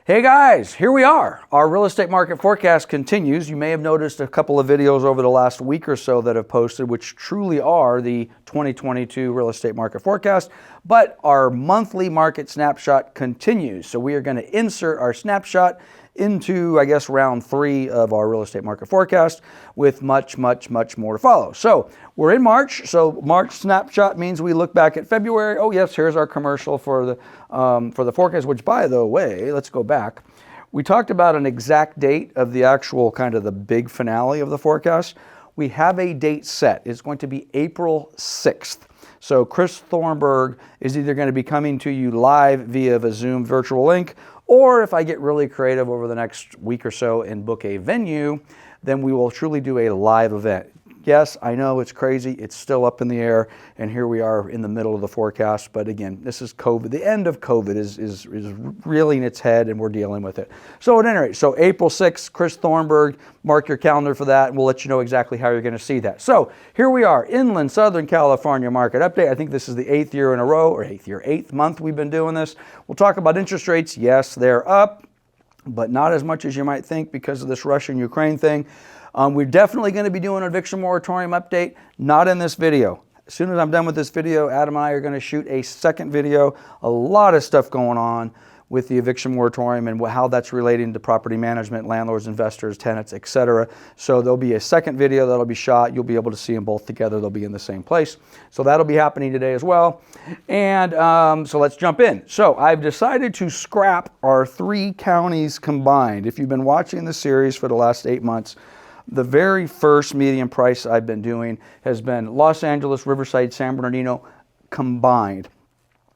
Hey guys, here we are. Our real estate market forecast continues. You may have noticed a couple of videos over the last week or so that have posted, which truly are the 2022 real estate market forecast, but our monthly market snapshot continues. So we are going to insert our snapshot into, I guess, round 3 of our real estate market forecast with much more to follow. So we're in March. So March snapshot means we look back at February. Oh yes, here's our commercial for the forecast, which by the way, let's go back. We talked about an exact date of the actual kind of the big finale of the forecast. We have a date set. It's going to be April 6th. So Chris Thornburg is either going to be coming to you live via the Zoom virtual link, or if I get really creative over the next week or so and book a venue, then we will truly do a live event. Yes, I know it's crazy. It's still up in the air, and here we are in the middle of the forecast. But again, this is COVID. The end of COVID is reeling its head, and we're dealing with it. So at any rate, so April 6th, Chris Thornburg, mark your calendar for that, and we'll let you know exactly how you're going to see that. So here we are, Inland Southern California market update. I think this is the 8th year in a row, or 8th month we've been doing this. We'll talk about interest rates. Yes, they're up, but not as much as you might think because of this Russia-Ukraine thing. We're definitely going to be doing an eviction moratorium update, not in this video. As soon as I'm done with this video, Adam and I are going to shoot a second video. A lot of stuff going on with the eviction moratorium and how that's relating to property management, landlords, investors, tenants, etc. So there'll be a second video that'll be shot. You'll be able to see them both together. They'll be in the same place. So that'll be happening today as well. And so let's jump in. So I've decided to scrap our 3 counties combined. If you've been watching the series for the last 8 months, the very first median price I've been doing has been Los Angeles, Riverside, San Bernardino combined.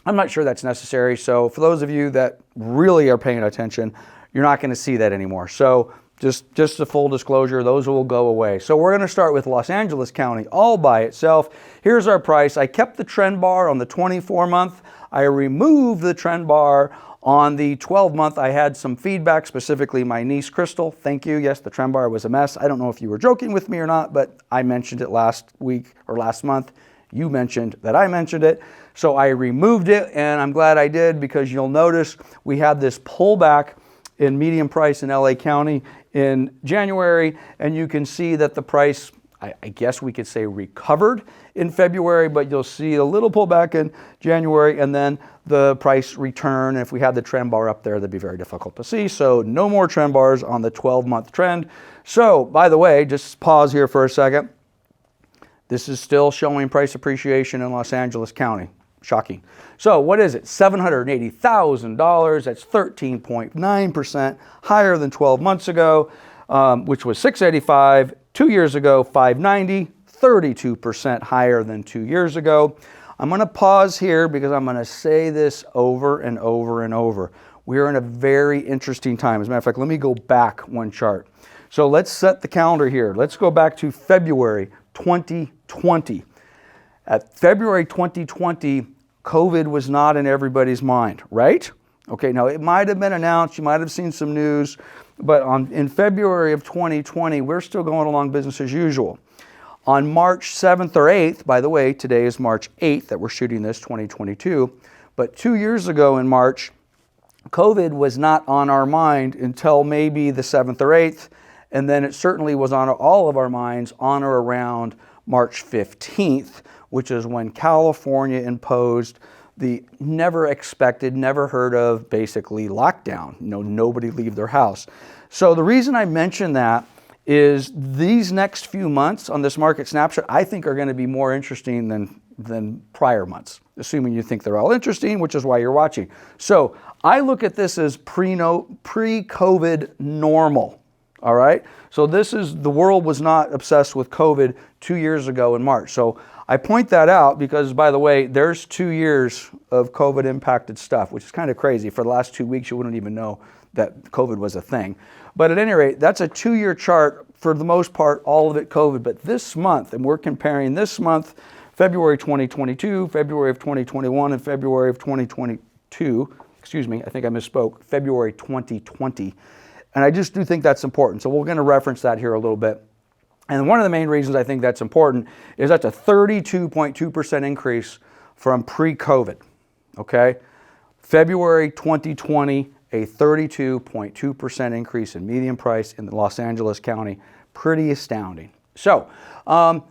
I'm not sure that's necessary. So for those of you that really are paying attention, you're not going to see that anymore. So just a full disclosure, those will go away. So we're going to start with Los Angeles County all by itself. Here's our price. I kept the trend bar on the 24-month. I removed the trend bar on the 12-month. I had some feedback, specifically my niece, Crystal. Thank you. Yes, the trend bar was a mess. I don't know if you were joking with me or not, but I mentioned it last week or last month. You mentioned that I mentioned it. So I removed it, and I'm glad I did, because you'll notice we had this pullback in median price in LA County in January, and you can see that the price, I guess we could say, recovered in February, but you'll see a little pullback in January, and then the price return. If we had the trend bar up there, that'd be very difficult to see. So no more trend bars on the 12-month trend. So by the way, just pause here for a second. This is still showing price appreciation in Los Angeles County. Shocking. So what is it? $780,000. That's 13.9% higher than 12 months ago, which was $685. 2 years ago, $590, 32% higher than 2 years ago. I'm going to pause here because I'm going to say this over and over and over. We are in a very interesting time. As a matter of fact, let me go back one chart. So let's set the calendar here. Let's go back to February 2020. At February 2020, COVID was not in everybody's mind, right? Okay, now it might have been announced, you might have seen some news, but in February of 2020, we're still going along business as usual. On March 7th or 8th, by the way, today is March 8th that we're shooting this, 2022, but 2 years ago in March, COVID was not on our mind until maybe the 7th or 8th, and then it certainly was on all of our minds on or around March 15th, which is when California imposed the never expected, never heard of, basically lockdown. Nobody leave their house. So the reason I mention that is these next few months on this market snapshot, I think, are going to be more interesting than prior months, assuming you think they're all interesting, which is why you're watching. So I look at this as pre-COVID normal. All right. So the world was not obsessed with COVID 2 years ago in March. So I point that out because, by the way, there's 2 years of COVID impacted stuff, which is kind of crazy. For the last 2 weeks, you wouldn't even know that COVID was a thing. But at any rate, that's a 2-year chart, for the most part, all of it COVID. But this month, and we're comparing this month, February 2022, February of 2021, and February of 2022, excuse me, I think I misspoke, February 2020. And I just do think that's important. So we're going to reference that here a little bit. And one of the main reasons I think that's important is that's a 32.2% increase from pre-COVID, okay? February 2020 a 32.2% increase in median price in Los Angeles County. Pretty astounding. So,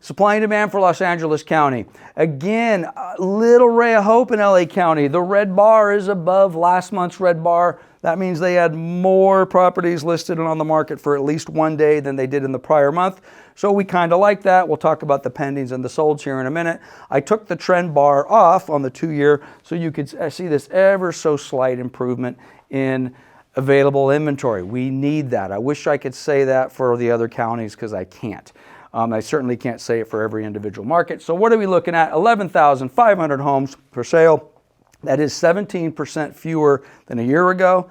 supply and demand for Los Angeles County. Again, a little ray of hope in LA County. The red bar is above last month's red bar. That means they had more properties listed and on the market for at least one day than they did in the prior month. So we kind of like that. We'll talk about the pendings and the solds here in a minute. I took the trend bar off on the 2-year so you could see this ever so slight improvement in available inventory. We need that. I wish I could say that for the other counties because I can't. I certainly can't say it for every individual market. So what are we looking at? 11,500 homes for sale. That is 17% fewer than a year ago,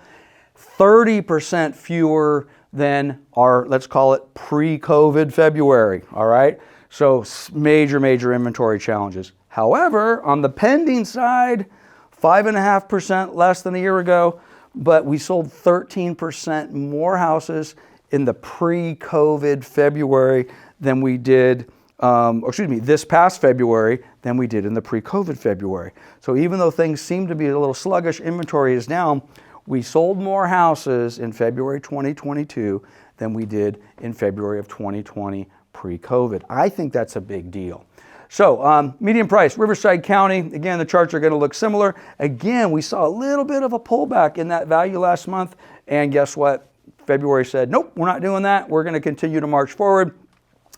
30% fewer than our, let's call it pre-COVID February, all right? So major, major inventory challenges. However, on the pending side, 5.5% less than a year ago, but we sold 13% more houses in the pre-COVID February than we did, this past February than we did in the pre-COVID February. So even though things seem to be a little sluggish, inventory is down, we sold more houses in February 2022 than we did in February of 2020 pre-COVID. I think that's a big deal. So median price, Riverside County, again, the charts are going to look similar. Again, we saw a little bit of a pullback in that value last month. And guess what? February said, nope, we're not doing that. We're going to continue to march forward.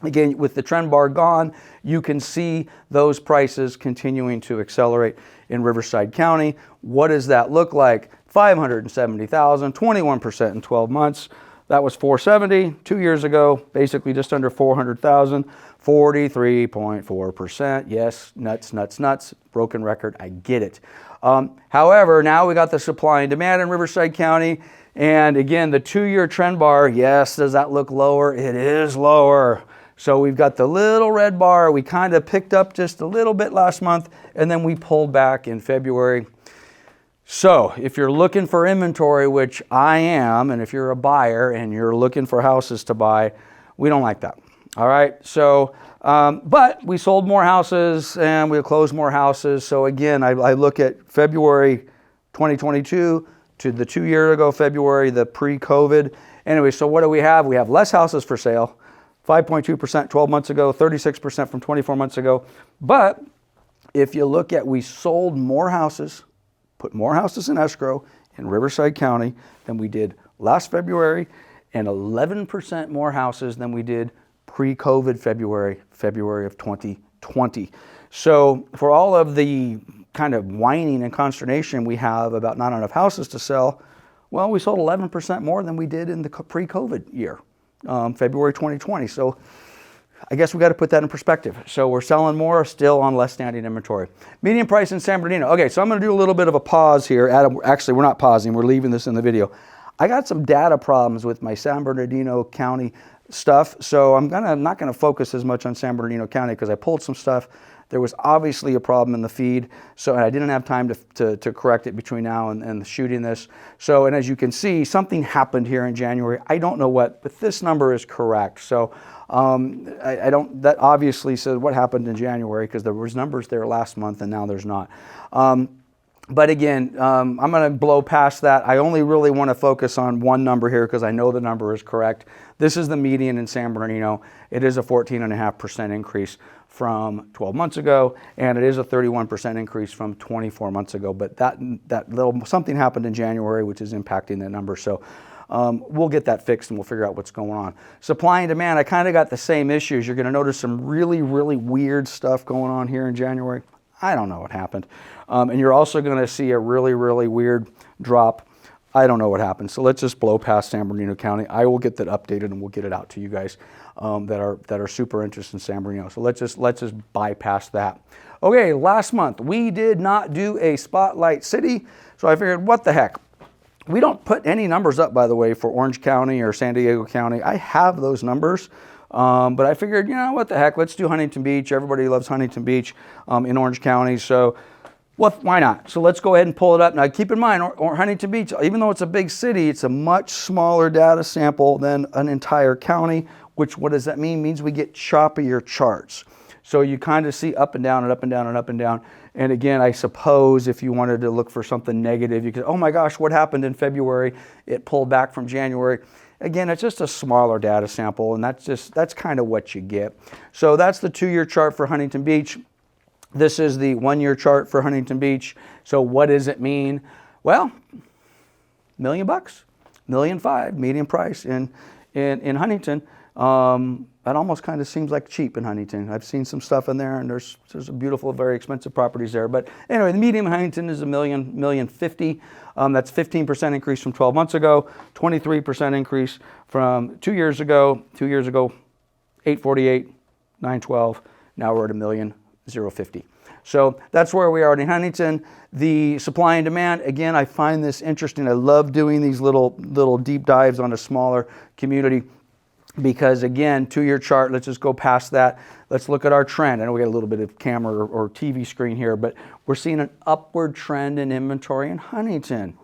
Again, with the trend bar gone, you can see those prices continuing to accelerate in Riverside County. What does that look like? 570,000, 21% in 12 months. That was 470 2 years ago, basically just under 400,000, 43.4%. Yes, nuts, nuts, nuts. Broken record, I get it. However, now we got the supply and demand in Riverside County. And again, the 2-year trend bar, yes, does that look lower? It is lower. So we've got the little red bar. We kind of picked up just a little bit last month, and then we pulled back in February. So if you're looking for inventory, which I am, and if you're a buyer and you're looking for houses to buy, we don't like that. All right. So, but we sold more houses and we closed more houses. So again, I look at February 2022 to the 2 year ago February, the pre-COVID. Anyway, so what do we have? We have less houses for sale. 5.2% 12 months ago, 36% from 24 months ago. But if you look at, we sold more houses, put more houses in escrow in Riverside County than we did last February, and 11% more houses than we did pre-COVID February of 2020. So for all of the kind of whining and consternation we have about not enough houses to sell, well, we sold 11% more than we did in the pre-COVID year. February 2020. So I guess we got to put that in perspective. So we're selling more, still on less standing inventory. Median price in San Bernardino. Okay, so I'm going to do a little bit of a pause here. Actually, we're not pausing. We're leaving this in the video. I got some data problems with my San Bernardino County stuff. So I'm not going to focus as much on San Bernardino County because I pulled some stuff. There was obviously a problem in the feed, so I didn't have time to correct it between now and shooting this. So, and as you can see, something happened here in January. I don't know what, but this number is correct. So that obviously says what happened in January because there was numbers there last month and now there's not. But again, I'm going to blow past that. I only really want to focus on one number here because I know the number is correct. This is the median in San Bernardino. It is a 14.5% increase from 12 months ago, and it is a 31% increase from 24 months ago. But that little something happened in January, which is impacting that number. So we'll get that fixed and we'll figure out what's going on. Supply and demand, I kind of got the same issues. You're going to notice some really, really weird stuff going on here in January. I don't know what happened. And you're also going to see a really, really weird drop. I don't know what happened. So let's just blow past San Bernardino County. I will get that updated and we'll get it out to you guys that are super interested in San Bernardino. So let's just bypass that. Okay, last month we did not do a Spotlight City. So I figured, what the heck? We don't put any numbers up, by the way, for Orange County or San Diego County. I have those numbers. But I figured, you know, what the heck? Let's do Huntington Beach. Everybody loves Huntington Beach in Orange County. So why not? So let's go ahead and pull it up. Now, keep in mind, Huntington Beach, even though it's a big city, it's a much smaller data sample than an entire county, which what does that mean? It means we get choppier charts. So you kind of see up and down and up and down and up and down. And again, I suppose if you wanted to look for something negative, you could, oh my gosh, what happened in February? It pulled back from January. Again, it's just a smaller data sample, and that's kind of what you get. So that's the 2-year chart for Huntington Beach. This is the 1-year chart for Huntington Beach. So what does it mean? Well, $1 million, $1.5 million median price in Huntington. That almost kind of seems like cheap in Huntington. I've seen some stuff in there, and there's some beautiful, very expensive properties there. But anyway, the median in Huntington is $1.05 million. That's 15% increase from 12 months ago, 23% increase from 2 years ago. 2 years ago, 848, 912. Now we're at $1.05 million. So that's where we are in Huntington. The supply and demand, again, I find this interesting. I love doing these little deep dives on a smaller community because, again, 2-year chart, let's just go past that. Let's look at our trend. I know we got a little bit of camera or TV screen here, but we're seeing an upward trend in inventory in Huntington.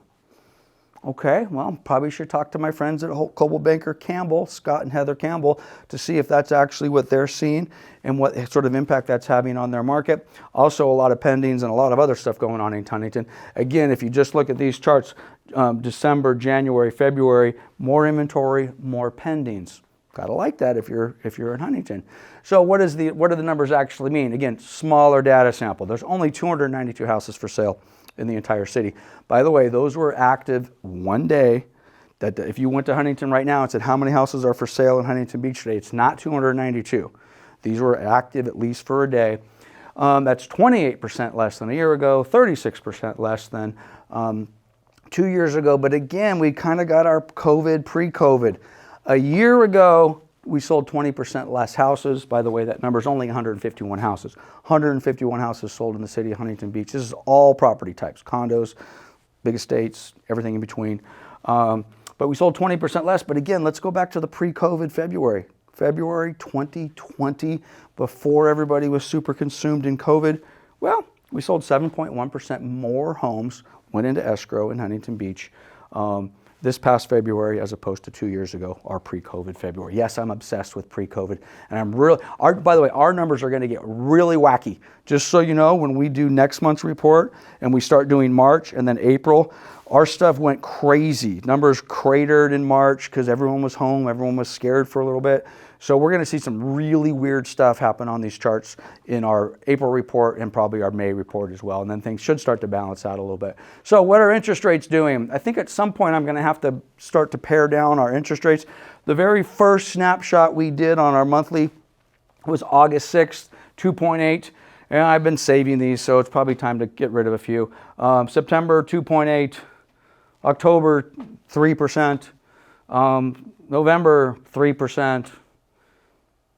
Okay, well, probably should talk to my friends at Coldwell Banker Campbell, Scott and Heather Campbell, to see if that's actually what they're seeing and what sort of impact that's having on their market. Also, a lot of pendings and a lot of other stuff going on in Huntington. Again, if you just look at these charts, December, January, February, more inventory, more pendings. Gotta like that if you're in Huntington. So what do the numbers actually mean? Again, smaller data sample. There's only 292 houses for sale in the entire city. By the way, those were active one day. That if you went to Huntington right now and said how many houses are for sale in Huntington Beach today, it's not 292. These were active at least for a day. That's 28% less than a year ago, 36% less than 2 years ago. But again, we kind of got our pre-COVID. A year ago, we sold 20% less houses. By the way, that number is only 151 houses. 151 houses sold in the city of Huntington Beach. This is all property types, condos, big estates, everything in between. But we sold 20% less. But again, let's go back to the pre-COVID February. February 2020, before everybody was super consumed in COVID. Well, we sold 7.1% more homes, went into escrow in Huntington Beach. This past February as opposed to 2 years ago, our pre-COVID February. Yes, I'm obsessed with pre-COVID. And I'm really, by the way, our numbers are going to get really wacky. Just so you know, when we do next month's report and we start doing March and then April, our stuff went crazy. Numbers cratered in March because everyone was home. Everyone was scared for a little bit. So we're going to see some really weird stuff happen on these charts in our April report and probably our May report as well. And then things should start to balance out a little bit. So what are interest rates doing? I think at some point I'm going to have to start to pare down our interest rates. The very first snapshot we did on our monthly was August 6th, 2.8. And I've been saving these, so it's probably time to get rid of a few. September, 2.8. October, 3%. November, 3%.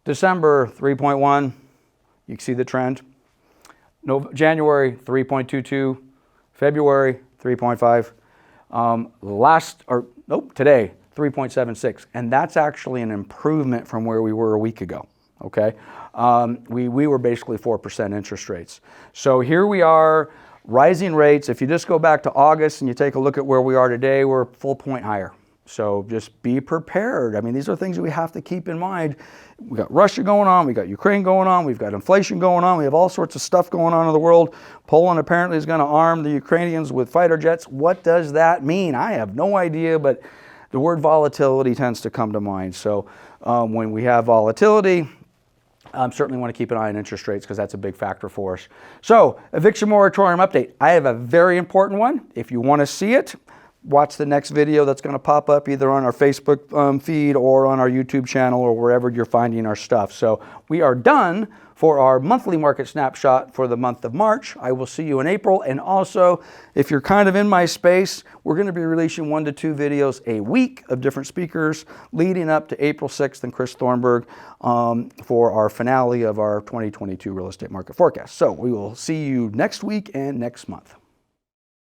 December, 3.1. You can see the trend. January, 3.22. February, 3.5. Today, 3.76. And that's actually an improvement from where we were a week ago. Okay, we were basically 4% interest rates. So here we are, rising rates. If you just go back to August and you take a look at where we are today, we're a full point higher. So just be prepared. I mean, these are things we have to keep in mind. We got Russia going on, we got Ukraine going on, we've got inflation going on, we have all sorts of stuff going on in the world. Poland apparently is going to arm the Ukrainians with fighter jets. What does that mean? I have no idea, but the word volatility tends to come to mind. So when we have volatility, certainly want to keep an eye on interest rates because that's a big factor for us. So, eviction moratorium update. I have a very important one. If you want to see it, watch the next video that's going to pop up either on our Facebook feed or on our YouTube channel or wherever you're finding our stuff. So, we are done for our monthly market snapshot for the month of March. I will see you in April. And also, if you're kind of in my space, we're going to be releasing 1 to 2 videos a week of different speakers leading up to April 6th and Chris Thornburg for our finale of our 2022 real estate market forecast. So we will see you next week and next month.